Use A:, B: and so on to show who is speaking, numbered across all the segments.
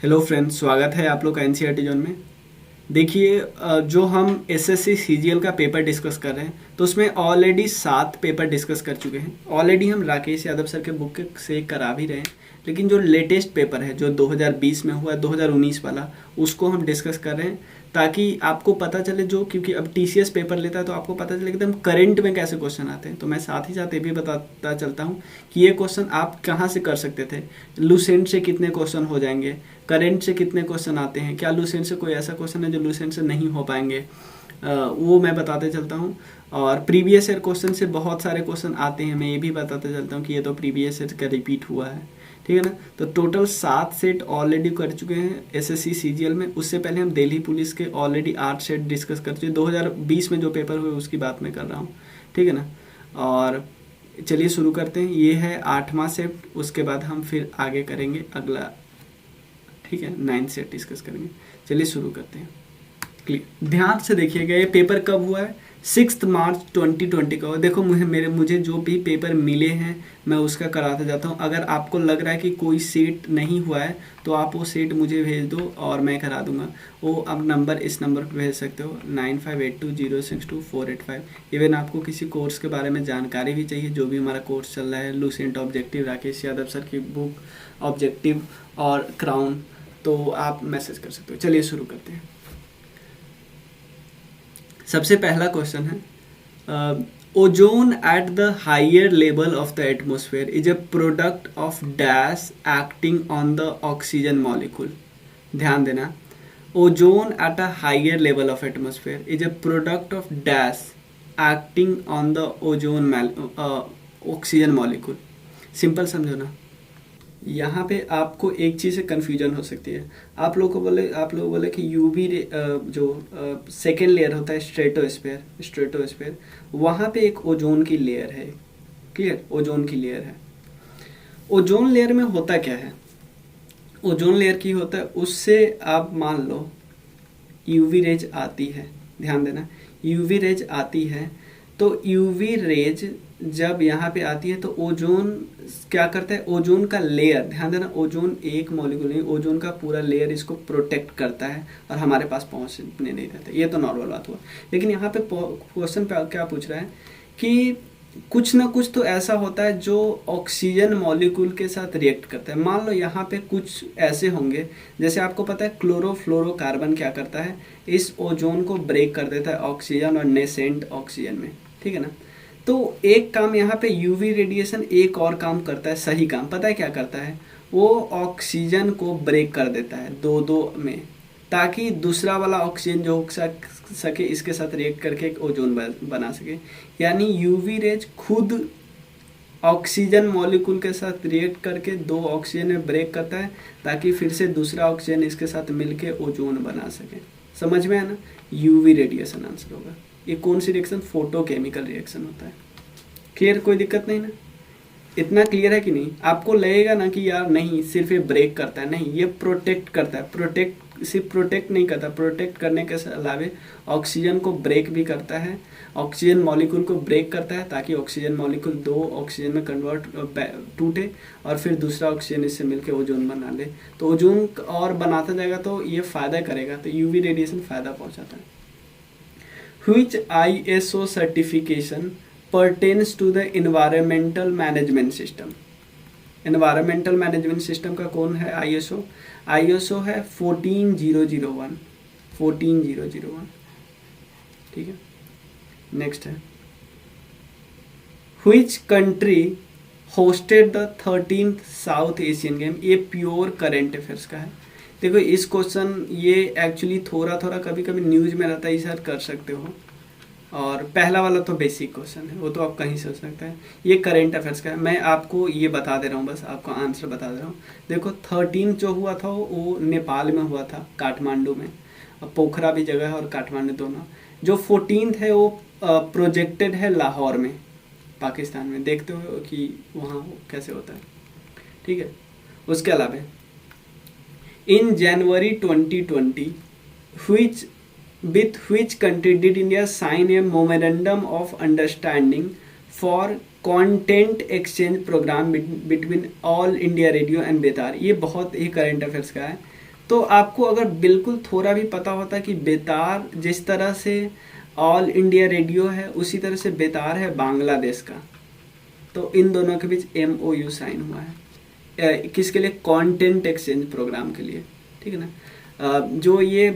A: Hello friends, स्वागत है आप लोग का एनसीईआरटी जोन में। देखिए, जो हम एसएससी सीजीएल का पेपर डिस्कस कर रहे हैं तो उसमें ऑलरेडी 7 पेपर डिस्कस कर चुके हैं। ऑलरेडी हम राकेश यादव सर के बुक से करा भी रहे हैं, लेकिन जो लेटेस्ट पेपर है जो 2020 में हुआ 2019 वाला, उसको हम डिस्कस कर रहे हैं ताकि आपको पता चले, जो क्योंकि अब टीसीएस पेपर लेता है तो आपको पता चले एकदम करंट में कैसे क्वेश्चन आते हैं। तो मैं साथ ही साथ ये भी बताता चलता हूँ कि ये क्वेश्चन आप कहाँ से कर सकते थे, लूसेंट से कितने क्वेश्चन हो जाएंगे, करंट से कितने क्वेश्चन आते हैं, क्या लूसेंट से कोई ऐसा क्वेश्चन है जो लूसेंट से नहीं हो पाएंगे, वो मैं बताते चलता हूँ। और प्रीवियस ईयर क्वेश्चन से बहुत सारे क्वेश्चन आते हैं, मैं ये भी बताते चलता हूँ कि ये तो प्रीवियस ईयर का रिपीट हुआ है, ठीक है ना। तो टोटल 7 सेट ऑलरेडी कर चुके हैं एसएससी सीजीएल में। उससे पहले हम दिल्ली पुलिस के ऑलरेडी 8 सेट डिस्कस कर चुके हैं। 2020 में जो पेपर हुए उसकी बात मैं कर रहा हूँ, ठीक है ना। और चलिए शुरू करते हैं। ये है 8वां सेट, उसके बाद हम फिर आगे करेंगे अगला, ठीक है, 9 सेट डिस्कस करेंगे। चलिए शुरू करते हैं। क्लियर, ध्यान से देखिएगा। ये पेपर कब हुआ है? 6 मार्च 2020 का हुआ। देखो, मुझे जो भी पेपर मिले हैं मैं उसका कराते जाता हूँ। अगर आपको लग रहा है कि कोई सीट नहीं हुआ है तो आप वो सीट मुझे भेज दो और मैं करा दूंगा। वो आप नंबर, इस नंबर पर भेज सकते हो 9582062485। इवन आपको किसी कोर्स के बारे में जानकारी भी चाहिए, जो भी हमारा कोर्स चल रहा है, Lucent objective, Rakesh Yadav sir की बुक ऑब्जेक्टिव और क्राउन, तो आप मैसेज कर सकते हो। चलिए शुरू करते हैं। सबसे पहला क्वेश्चन है, ozone at the higher level of the atmosphere is a product of dash acting on the oxygen molecule. ध्यान देना, ozone at a higher level of atmosphere is a product of dash acting on the ozone oxygen molecule. Simple समझो ना। यहाँ पे आपको एक चीज़ से confusion हो सकती है। आप लोग बोले कि यूवी जो सेकेंड लेयर होता है स्ट्रेटोस्फेयर, वहाँ पे एक ओजोन की लेयर है। क्लियर, ओजोन की लेयर है। ओजोन लेयर में होता क्या है? ओजोन लेयर की होता है, उससे आप मान लो यूवी रेज आती है। ध्यान देना, यूवी रेज आती है तो यूवी रेज जब यहाँ पे आती है तो ओजोन क्या करता है? ओजोन का लेयर, ध्यान देना, ओजोन एक मॉलिक्यूल नहीं, ओजोन का पूरा लेयर इसको प्रोटेक्ट करता है और हमारे पास पहुँचने नहीं देता। ये तो नॉर्मल बात हुआ, लेकिन यहाँ पे क्वेश्चन क्या पूछ रहा है कि कुछ ना कुछ तो ऐसा होता है जो ऑक्सीजन मॉलिक्यूल के साथ रिएक्ट करता है। मान लो यहाँ पे कुछ ऐसे होंगे, जैसे आपको पता है क्लोरोफ्लोरोकार्बन क्या करता है, इस ओजोन को ब्रेक कर देता है ऑक्सीजन और नेसेंट ऑक्सीजन में, ठीक है ना। तो एक काम यहाँ पे यूवी रेडिएशन एक और काम करता है, सही काम, पता है क्या करता है? वो ऑक्सीजन को ब्रेक कर देता है दो दो में, ताकि दूसरा वाला ऑक्सीजन जो हो सके इसके साथ रिएक्ट करके एक ओजोन बना सके। यानी यूवी रेज खुद ऑक्सीजन मॉलिक्यूल के साथ रिएक्ट करके दो ऑक्सीजन में ब्रेक करता है ताकि फिर से दूसरा ऑक्सीजन इसके साथ मिलके ओजोन बना सके। समझ में है ना? यूवी रेडिएशन आंसर होगा। ये कौन सी रिएक्शन? फोटोकेमिकल रिएक्शन होता है। क्लियर, कोई दिक्कत नहीं ना? इतना क्लियर है कि नहीं? आपको लगेगा ना कि यार नहीं, सिर्फ ये ब्रेक करता है, नहीं, ये प्रोटेक्ट करता है। सिर्फ प्रोटेक्ट नहीं करता, प्रोटेक्ट करने के अलावे ऑक्सीजन को ब्रेक भी करता है, ऑक्सीजन मॉलिक्यूल को ब्रेक करता है ताकि ऑक्सीजन मॉलिक्यूल दो ऑक्सीजन में कन्वर्ट टूटे और फिर दूसरा ऑक्सीजन इससे मिलकर ओजोन बना ले। तो ओजोन और बनाता जाएगा तो ये फायदा करेगा। तो यूवी रेडिएशन फायदा पहुंचाता है। Which ISO certification pertains to the environmental management system? Environmental management system का कौन है ISO? ISO है 14001, 14001, ठीक है। नेक्स्ट है, Which country hosted the 13th South Asian Game? ये प्योर करेंट अफेयर्स का है। देखो, इस क्वेश्चन ये एक्चुअली थोड़ा कभी कभी न्यूज में रहता है, इसे कर सकते हो। और पहला वाला तो बेसिक क्वेश्चन है, वो तो आप कहीं सोच सकते हैं। ये करेंट अफेयर्स का है, मैं आपको ये बता दे रहा हूँ, बस आपको आंसर बता दे रहा हूँ। देखो, 13 जो हुआ था वो नेपाल में हुआ था, काठमांडू में। पोखरा भी जगह है और काठमांडू दोनों। जो 14th है वो प्रोजेक्टेड है लाहौर में, पाकिस्तान में। देखते हो कि वहाँ कैसे होता है, ठीक है। उसके अलावा in January 2020, with which country did India sign a memorandum of understanding for content exchange program between All India Radio and बेतार? ये बहुत ही करंट अफेयर्स का है। तो आपको अगर बिल्कुल थोड़ा भी पता होता कि बेतार जिस तरह से ऑल इंडिया रेडियो है, उसी तरह से बेतार है बांग्लादेश का, तो इन दोनों के बीच MOU साइन हुआ है। किसके लिए? कंटेंट एक्सचेंज प्रोग्राम के लिए, ठीक है ना। जो ये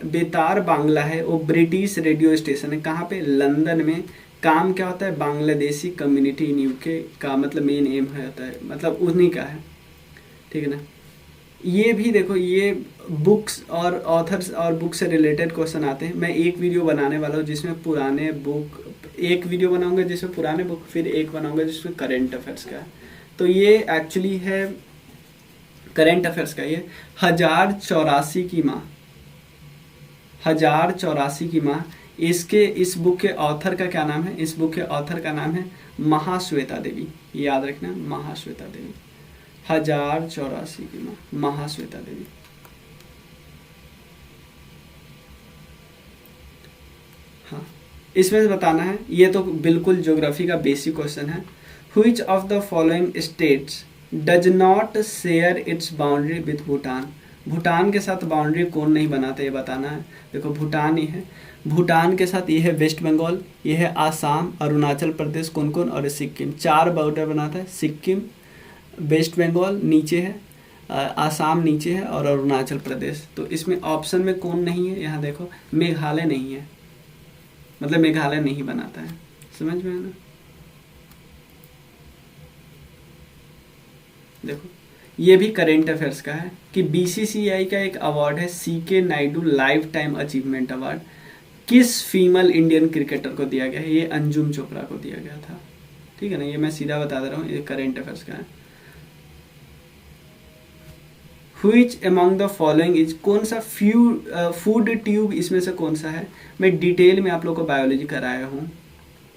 A: बेतार बांग्ला है वो ब्रिटिश रेडियो स्टेशन है। कहाँ पे? लंदन में। काम क्या होता है? बांग्लादेशी कम्युनिटी इन यूके का मतलब मेन एम होता है, मतलब उन्हीं का है, ठीक है ना। ये भी देखो, ये बुक्स और ऑथर्स और बुक से रिलेटेड क्वेश्चन आते हैं। मैं एक वीडियो बनाने वाला हूँ जिसमें पुराने बुक, एक वीडियो बनाऊंगा जिसमें पुराने बुक, फिर एक बनाऊंगा जिसमें करंट अफेयर्स का है। तो ये एक्चुअली है करंट अफेयर्स का। ये 1084 की माँ, 1084 की माँ, इसके इस बुक के ऑथर का क्या नाम है? इस बुक के ऑथर का नाम है महाश्वेता देवी। ये याद रखना, महाश्वेता देवी। 1084 की माँ महाश्वेता देवी। हाँ, इसमें से बताना है। ये तो बिल्कुल ज्योग्राफी का बेसिक क्वेश्चन है। Which of the following states does not share its boundary with Bhutan? Bhutan के साथ बाउंड्री कौन नहीं बनाता, ये बताना है। देखो भूटान ही है, भूटान के साथ ये है वेस्ट बंगाल, ये है आसाम, अरुणाचल प्रदेश, कौन कौन, और सिक्किम। 4 बॉर्डर बनाता है। सिक्किम, वेस्ट बंगाल नीचे है, आसाम नीचे है, और अरुणाचल प्रदेश। तो इसमें ऑप्शन में कौन नहीं है? यहाँ देखो, मेघालय नहीं है, मतलब मेघालय नहीं बनाता है। समझ में है ना? देखो ये भी करेंट अफेयर्स का है कि BCCI का एक अवार्ड है, CK Naidu life time achievement award, किस फीमेल इंडियन क्रिकेटर को दिया गया है? ये अंजुम चोपड़ा को दिया गया था, ठीक है ना। ये मैं सीधा बता दे रहा हूँ, ये करेंट अफेयर्स का है। Which among the following is, कौन सा फूड ट्यूब इसमें से कौन सा है? मैं डिटेल में आप लोग को बायोलॉजी कराया हूँ,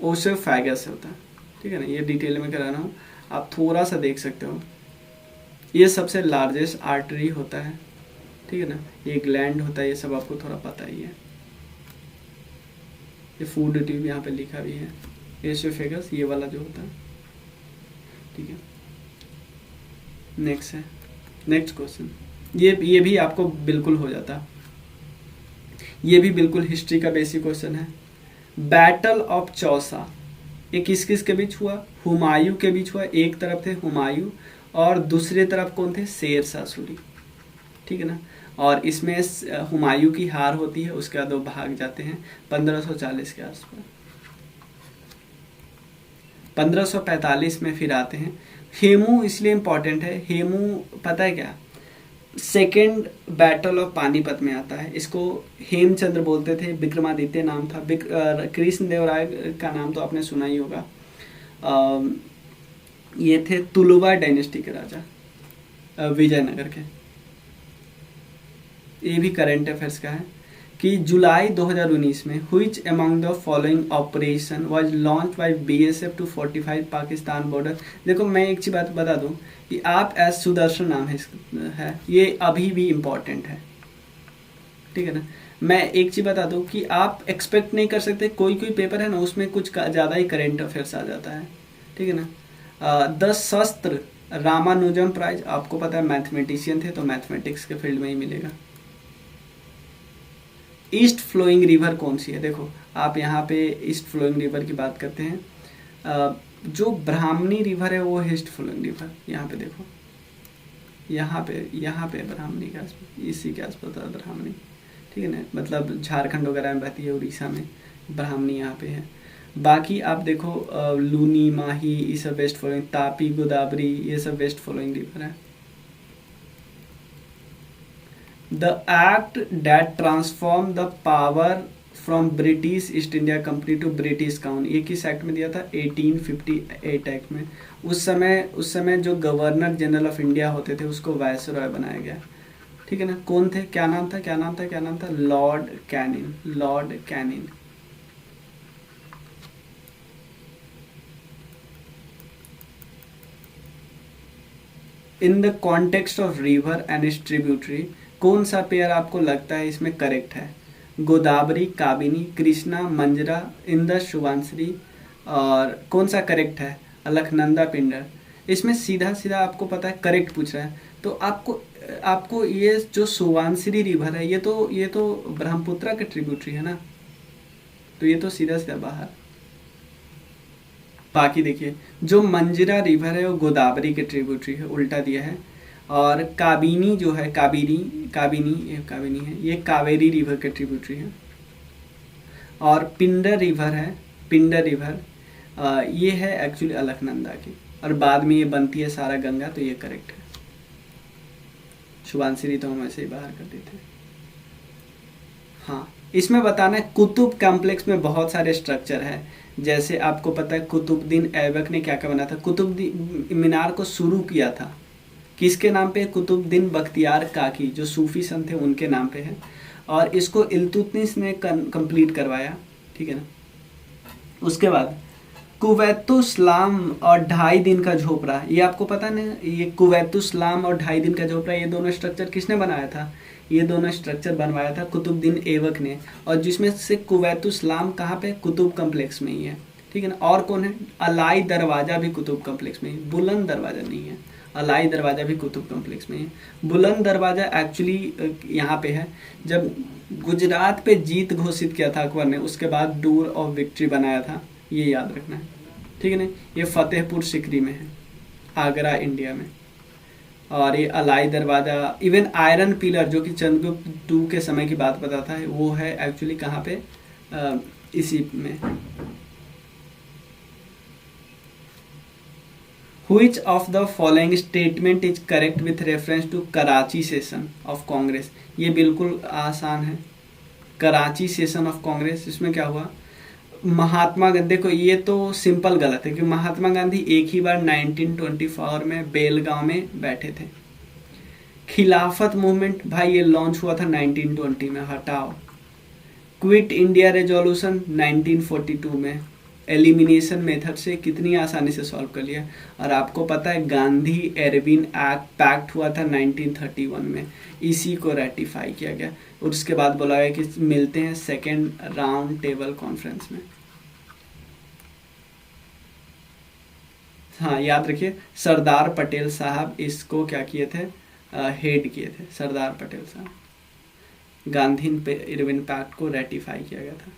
A: ओसोफेगस होता है, ठीक है ना। ये डिटेल में करा रहा हूँ, आप थोड़ा सा देख सकते हो। ये सबसे लार्जेस्ट आर्टरी होता है, ठीक है ना। ये ग्लैंड होता है, ये सब आपको थोड़ा पता ही है। ये फूड ट्यूब यहाँ पे लिखा भी है, एसोफेगस ये वाला जो होता है, ठीक है। नेक्स्ट है, नेक्स्ट क्वेश्चन। ये भी आपको बिल्कुल हो जाता, ये भी बिल्कुल हिस्ट्री का बेसिक क्वेश्चन है। बैटल ऑफ चौसा ये किस किस के बीच हुआ? हुमायूं के बीच हुआ। एक तरफ थे हुमायूं और दूसरे तरफ कौन थे? शेर शाह सूरी, ठीक है ना। और इसमें हुमायूं की हार होती है, उसके बाद वो भाग जाते हैं 1540 के आसपास। 1545 में फिर आते हैं। हेमू इसलिए इम्पोर्टेंट है, हेमू पता है क्या? सेकेंड बैटल ऑफ पानीपत में आता है। इसको हेमचंद्र बोलते थे, विक्रमादित्य नाम था। कृष्ण देव राय का नाम तो आपने सुना ही होगा। ये थे तुलुवा डायनेस्टी के राजा, विजयनगर के। ये भी करंट अफेयर्स का है कि जुलाई 2019 में which among the following operation was launch by BSF to fortify Pakistan border. देखो मैं एक चीज बात बता दूं कि आप एस सुदर्शन नाम है, ये अभी भी इम्पोर्टेंट है, ठीक है ना। मैं एक चीज बता दूं कि आप एक्सपेक्ट नहीं कर सकते, कोई कोई पेपर है ना उसमें कुछ ज्यादा ही करंट अफेयर्स आ जाता है, ठीक है ना। 10 शस्त्र रामानुजम प्राइज, आपको पता है मैथमेटिशियन थे तो मैथमेटिक्स के फील्ड में ही मिलेगा। ईस्ट फ्लोइंग रिवर कौन सी है? देखो आप यहाँ पे ईस्ट फ्लोइंग रिवर की बात करते हैं, जो ब्राह्मणी रिवर है वो ईस्ट फ्लोइंग रिवर। यहाँ पे देखो, यहाँ पे ब्राह्मणी के आसपास, इसी के आसपास ब्राह्मणी, ठीक है ना। मतलब झारखंड वगैरह में बहती है, उड़ीसा में ब्राह्मणी यहाँ पे है। बाकी आप देखो लूनी, माही, ये सब वेस्ट फ्लोइंग, तापी, गोदावरी, ये सब वेस्ट फ्लोइंग रिवर है। The act that transformed the power from British East India Company to British Crown, ये किस एक्ट में दिया था? 1858 एक्ट में। उस समय जो गवर्नर जनरल ऑफ इंडिया होते थे उसको वायसरॉय बनाया गया, ठीक है ना। कौन थे? क्या नाम था? Lord Canning. In the context of river and it's tributary, कौन सा पेयर आपको लगता है इसमें करेक्ट है? गोदावरी, काबिनी, कृष्णा, मंजरा, इंदस, शुभांश्री, और कौन सा करेक्ट है? अलकनंदा, पिंडर। इसमें सीधा सीधा आपको पता है करेक्ट पूछ रहा है, तो आपको आपको ये जो सुवानसिरी रिवर है ये तो ब्रह्मपुत्रा के ट्रिब्यूटरी है ना, तो ये तो सीधा सीधा बाहर। बाकी देखिए जो मंजरा रिवर है वो गोदावरी के ट्रिब्यूटरी है, उल्टा दिया है। और काबिनी जो है, काबिनी काबिनी ये काबिनी है, ये कावेरी रिवर के ट्रिब्यूटरी है। और पिंडर रिवर है, पिंडर रिवर ये है एक्चुअली अलकनंदा की, और बाद में ये बनती है सारा गंगा, तो ये करेक्ट है। शुभांशरी तो हम ऐसे ही बाहर कर देते हैं। हाँ, इसमें बताना है कुतुब कॉम्प्लेक्स में बहुत सारे स्ट्रक्चर है। जैसे आपको पता है कुतुबुद्दीन ऐबक ने क्या क्या बनाया था, कुतुब मीनार को शुरू किया था किसके नाम पे, कुतुबुद्दीन बख्तियार काकी जो सूफी संत थे उनके नाम पे है। और इसको इल्तुतमिश ने कंप्लीट करवाया, ठीक है ना। उसके बाद कुवैतुस्लाम और 2.5 दिन का झोपड़ा, ये आपको पता ना, ये कुवैतुस्लाम और 2.5 दिन का झोपड़ा, ये दोनों स्ट्रक्चर किसने बनाया था, ये दोनों स्ट्रक्चर बनवाया था कुतुबुद्दीन ऐबक ने। और जिसमें से कुवैतुस्लाम कहाँ पे, कुतुब कम्प्लेक्स में ही है, ठीक है ना। और कौन है, अलाई दरवाज़ा भी कुतुब कम्प्लेक्स में ही, बुलंद दरवाज़ा नहीं है, अलाई दरवाज़ा भी कुतुब कम्प्लेक्स में है। बुलंद दरवाज़ा एक्चुअली यहाँ पे है, जब गुजरात पे जीत घोषित किया था अकबर ने, उसके बाद डोर ऑफ विक्ट्री बनाया था, ये याद रखना है, ठीक है ना। ये फतेहपुर सिकरी में है, आगरा इंडिया में। और ये अलाई दरवाज़ा, इवन आयरन पिलर जो कि चंद्रगुप्त II के समय की बात बताता है, वो है एक्चुअली कहाँ पे, इसी में। Which of the following statement is correct with reference to Karachi session of Congress, ये बिल्कुल आसान है। कराची सेशन ऑफ कांग्रेस, इसमें क्या हुआ, महात्मा गांधी, देखो ये तो सिंपल गलत है कि महात्मा गांधी एक ही बार 1924 में बेलगांव में बैठे थे। खिलाफत मूवमेंट भाई ये लॉन्च हुआ था 1920 में, हटाओ। क्विट इंडिया रेजोल्यूशन 1942 में, एलिमिनेशन मेथड से कितनी आसानी से सॉल्व कर लिया। और आपको पता है गांधी एरविन पैक्ट हुआ था 1931 में, इसी को रेटिफाई किया गया। और उसके बाद बोला गया कि मिलते हैं सेकेंड राउंड टेबल कॉन्फ्रेंस में। हाँ याद रखिए, सरदार पटेल साहब इसको क्या किए थे, हेड किए थे सरदार पटेल साहब। गांधी इरविन पैक्ट को रेटिफाई किया गया था।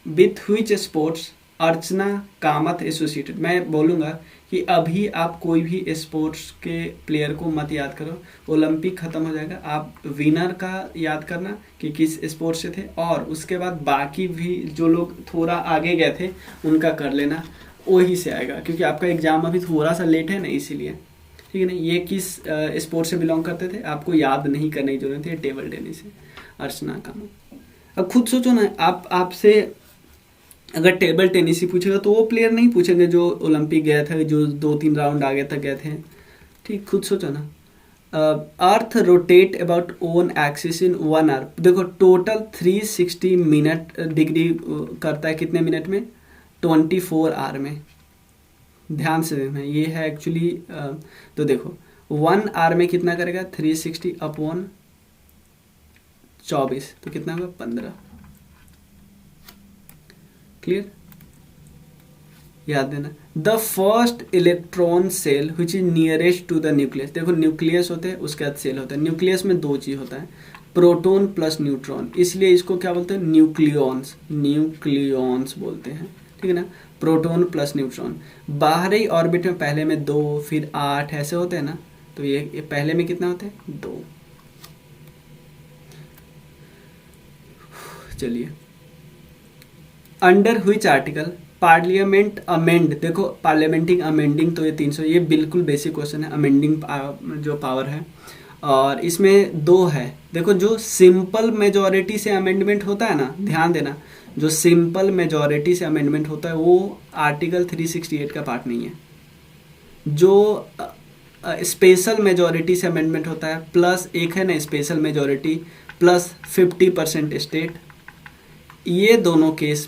A: With sports Archana Kamat associated, मैं बोलूँगा कि अभी आप कोई भी स्पोर्ट्स के प्लेयर को मत याद करो, ओलंपिक ख़त्म हो जाएगा, आप विनर का याद करना कि किस स्पोर्ट्स से थे, और उसके बाद बाकी भी जो लोग थोड़ा आगे गए थे उनका कर लेना, वही से आएगा, क्योंकि आपका एग्ज़ाम अभी थोड़ा सा लेट है ना, इसीलिए, ठीक है ना। ये किस स्पोर्ट से बिलोंग करते थे आपको याद नहीं करने की जरूरत है, टेबल टेनिस है, अर्चना कामत। अब खुद सोचो ना, आपसे अगर टेबल टेनिस ही पूछेगा तो वो प्लेयर नहीं पूछेंगे जो ओलंपिक गया था, जो 2-3 राउंड आगे तक गए थे, ठीक, खुद सोचो ना। Earth rotate about own axis in 1 hour, देखो टोटल 360 मिनट डिग्री करता है, कितने मिनट में, 24 आवर में। ध्यान से देखना, ये है एक्चुअली, तो देखो 1 आवर में कितना करेगा, 360 अपॉन 24, तो कितना होगा, 15। क्लियर, याद देना। The first electron shell which is nearest to the nucleus, देखो न्यूक्लियस होते हैं, उसके बाद सेल होता है। न्यूक्लियस में 2 चीज होता है, प्रोटॉन प्लस न्यूट्रॉन, इसलिए इसको क्या बोलते हैं, न्यूक्लियॉन्स, न्यूक्लियॉन्स बोलते हैं, ठीक है ना। प्रोटॉन प्लस न्यूट्रॉन, बाहरी ऑर्बिट में पहले में 2 फिर 8 ऐसे होते हैं ना, तो ये पहले में कितना होते हैं, 2। चलिए, under which article parliament amend, देखो पार्लियामेंटिंग अमेंडिंग तो ये 300, ये बिल्कुल बेसिक क्वेश्चन है, अमेंडिंग जो पावर है। और इसमें 2 है, देखो जो सिंपल मेजॉरिटी से अमेंडमेंट होता है ना, ध्यान देना, जो सिंपल मेजॉरिटी से अमेंडमेंट होता है वो आर्टिकल 368 का पार्ट नहीं है। जो स्पेशल मेजॉरिटी से अमेंडमेंट होता है, प्लस एक है ना स्पेशल मेजॉरिटी प्लस 50% स्टेट, ये दोनों केस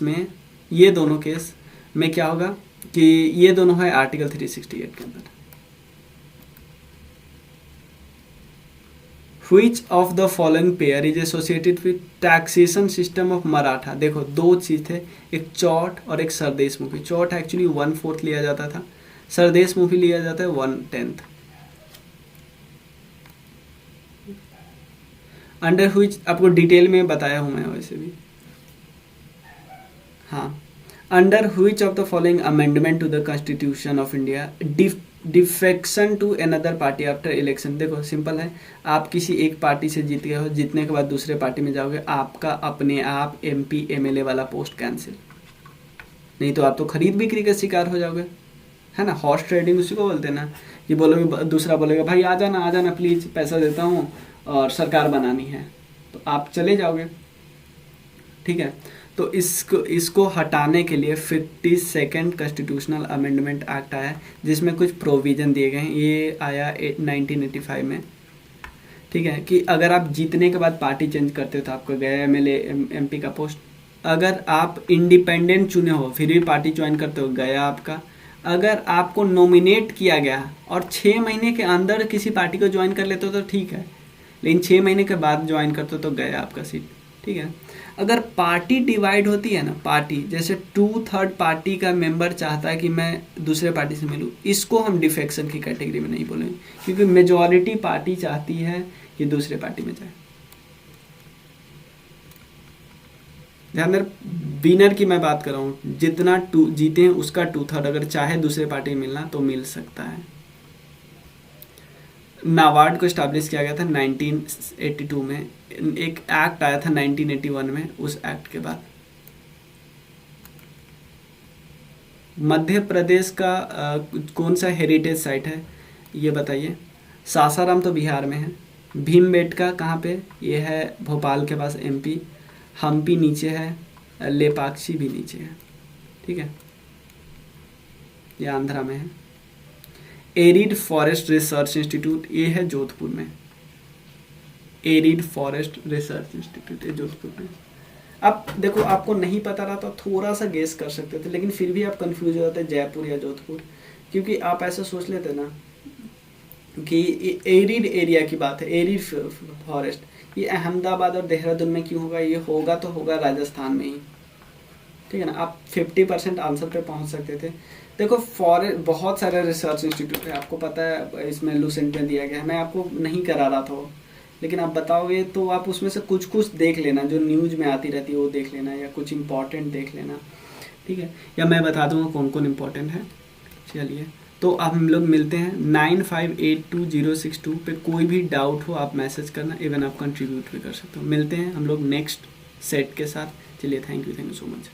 A: में क्या होगा कि ये दोनों है आर्टिकल 368 के अंदर। Which of the following pair is associated with taxation system of Maratha, देखो 2 चीज थे, एक चौट और एक सरदेशमुखी। चौट एक्चुअली 1/4 लिया जाता था, सरदेशमुखी लिया जाता है 1/10। अंडर हुईच आपको डिटेल में बताया हूँ मैं वैसे भी। हाँ, under which of the following amendment to the constitution of India defection to another party after election. देखो सिंपल है, आप किसी एक पार्टी से जीत गए हो, जीतने के बाद दूसरे पार्टी में जाओगे, आपका अपने आप MP MLA वाला पोस्ट कैंसिल, नहीं तो आप तो खरीद बिक्री का शिकार हो जाओगे, है ना। हॉर्स ट्रेडिंग उसी को बोलते हैं ना। ये बोलोगे, दूसरा बोलेगा भाई आ जाना प्लीज़, पैसा देता हूँ और सरकार बनानी है, तो आप चले जाओगे, ठीक है। तो इसको हटाने के लिए 52nd कॉन्स्टिट्यूशनल अमेंडमेंट एक्ट आया, जिसमें कुछ प्रोविज़न दिए गए हैं। ये आया 1985 में, ठीक है। कि अगर आप जीतने के बाद पार्टी चेंज करते हो तो आपको गया MLA MP का पोस्ट। अगर आप इंडिपेंडेंट चुने हो फिर भी पार्टी ज्वाइन करते हो, गया आपका। अगर आपको नॉमिनेट किया गया और 6 महीने के अंदर किसी पार्टी को ज्वाइन कर लेते हो तो ठीक है, लेकिन 6 महीने के बाद ज्वाइन करते हो तो गया आपका सीट, ठीक है। अगर पार्टी डिवाइड होती है ना, पार्टी जैसे 2/3 पार्टी का मेंबर चाहता है कि मैं दूसरे पार्टी से मिलूँ, इसको हम डिफेक्शन की कैटेगरी में नहीं बोलेंगे, क्योंकि मेजॉरिटी पार्टी चाहती है कि दूसरे पार्टी में जाए। ध्यान दें, विनर की मैं बात कर रहा हूँ, जितना जीते हैं उसका 2/3 अगर चाहे दूसरे पार्टी में मिलना तो मिल सकता है। नाबार्ड को स्टैब्लिश किया गया था 1982 में, एक एक्ट आया था 1981 में, उस एक्ट के बाद। मध्य प्रदेश का कौन सा हेरिटेज साइट है ये बताइए। सासाराम तो बिहार में है, भीमबेटका कहाँ पे, ये है भोपाल के पास MP, हम्पी नीचे है, लेपाक्षी भी नीचे है, ठीक है, ये आंध्रा में है। एरिड फॉरेस्ट रिसर्च इंस्टीट्यूट ये है जोधपुर में, एरिड फॉरेस्ट रिसर्च इंस्टीट्यूट ये जोधपुर में। अब देखो आपको नहीं पता रहा तो थोड़ा सा गेस कर सकते थे, लेकिन फिर भी आप कंफ्यूज हो जाते जयपुर या जोधपुर, क्योंकि आप ऐसा सोच लेते ना कि एरिड एरिया की बात है, एरिड फॉरेस्ट, ये अहमदाबाद और देहरादून में क्यों होगा, ये होगा तो होगा राजस्थान में ही, ठीक है ना। आप 50% आंसर पे पहुंच सकते थे। देखो फॉरेस्ट बहुत सारे रिसर्च इंस्टीट्यूट है, आपको पता है, इसमें लूसेंट में दिया गया है, मैं आपको नहीं करा रहा था, लेकिन आप बताओगे तो आप उसमें से कुछ कुछ देख लेना, जो न्यूज़ में आती रहती है वो देख लेना, या कुछ इंपॉर्टेंट देख लेना, ठीक है, या मैं बता दूंगा कौन कौन इंपॉर्टेंट है। चलिए, तो अब हम लोग मिलते हैं 958206 पे। कोई भी डाउट हो आप मैसेज करना, इवन आप कंट्रीब्यूट भी कर सकते हो। मिलते हैं हम लोग नेक्स्ट सेट के साथ। चलिए, थैंक यू सो मच।